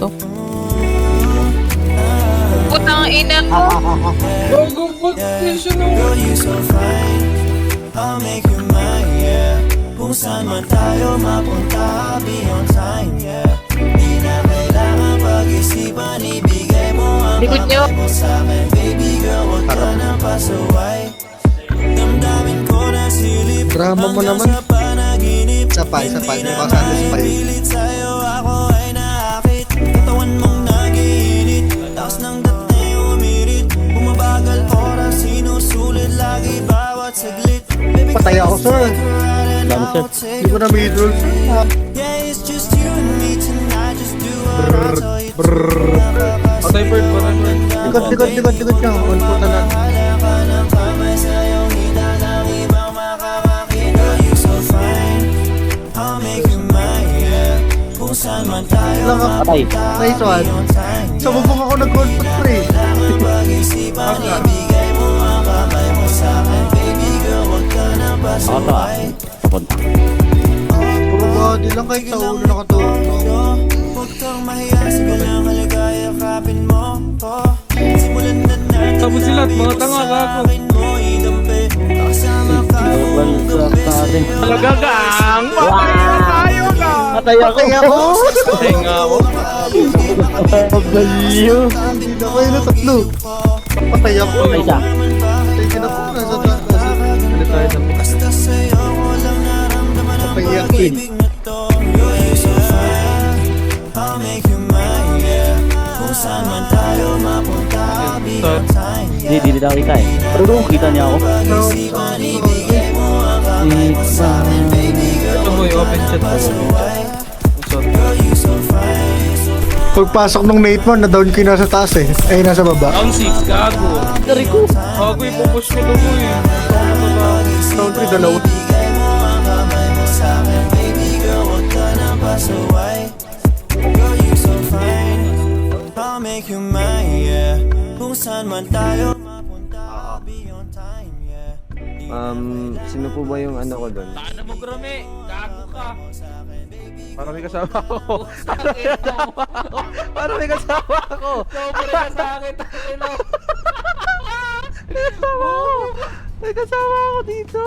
to. Putang ina ko. Bago pag-station ng... Girl, you so fine, I'll make you mine, yeah. Kung saan man tayo mapunta, be on time, yeah. Di na kailangan pag-isipan, ibigay mo ang Likod nyo. kamay mo sa'kin. Baby girl, wag ka nang pasaway. Damdamin ko na silip Drama mo naman. sa panaginip. Sapay, Hindi sapay. na Mukha sa alis pa yun. pilit sa'yo, ako ay naakit. Katawan mong nagiinit, taas ng dating umirit. Bumabagal oras, sinusulit lagi bawat saglit. Baby, Patay ako, sir. Dami, Hindi ko na middle. yeah, it's just you and me tonight. Just do what I tell you to. Patay bird, patay bird. Likod ka. On po tanan. Ka ng kamay sa iyong hita ng ibang makakakita. Girl, you so fine, I'll make you mine, yeah. Kung saan man tayo Lang ako. mapunta, Nice one. be on time, Sa bubong ako nag-contact pre. kailangan pag-isipan, ibigay mo ang kamay mo sa'kin. Baby girl, wag ka nang pasaway. Puro body lang kahit sa ulo nakatulog. Huwag kang mahiya, sige lang haligaya, kapin mo ko. Simulan na natin. Tapos sila, mga tanga, gago. Kasama ka noong gabi sa'yo. Talagang patay na tayo na! Patay ako. Patay nga ako. Pagaliyo. Hindi na kayo na tatlo. Patay ako. Patay ka. Patay ka na po. Nasa taas. Basta sa'yo ko lang naramdaman ang Patay ako. pag-ibig na to. Girl, you so fine, I'll make you mine, yeah. Kung saan man tayo mapunta, be on time, yeah. Hindi daw kita eh. Pero kita niya ako. Pag-isipan, ibigay mo ang kamay mo sa'kin. Baby girl, Ito mo yung open chat mo. pasaway. Girl, you so fine, so fine. Pagpasok nung mate mo, na-down ko yung nasa taas eh. Ay, nasa baba. Down 6, gago. Dari ko. Gago, ipupush ko lang mo eh. Down 3, dalawa. Ibigay mo ang kamay mo sa'kin. Baby girl, wag ka nang pasaway. Girl, you so fine, I'll make you mine, yeah. Kung saan man tayo mapunta, be on time, yeah. Sino po ba yung ano ko doon? Sana mo grame, gago ka. Para may kasama ako. Para may kasama ako. Sobre ka sa akin, tangino. May kasama ako dito.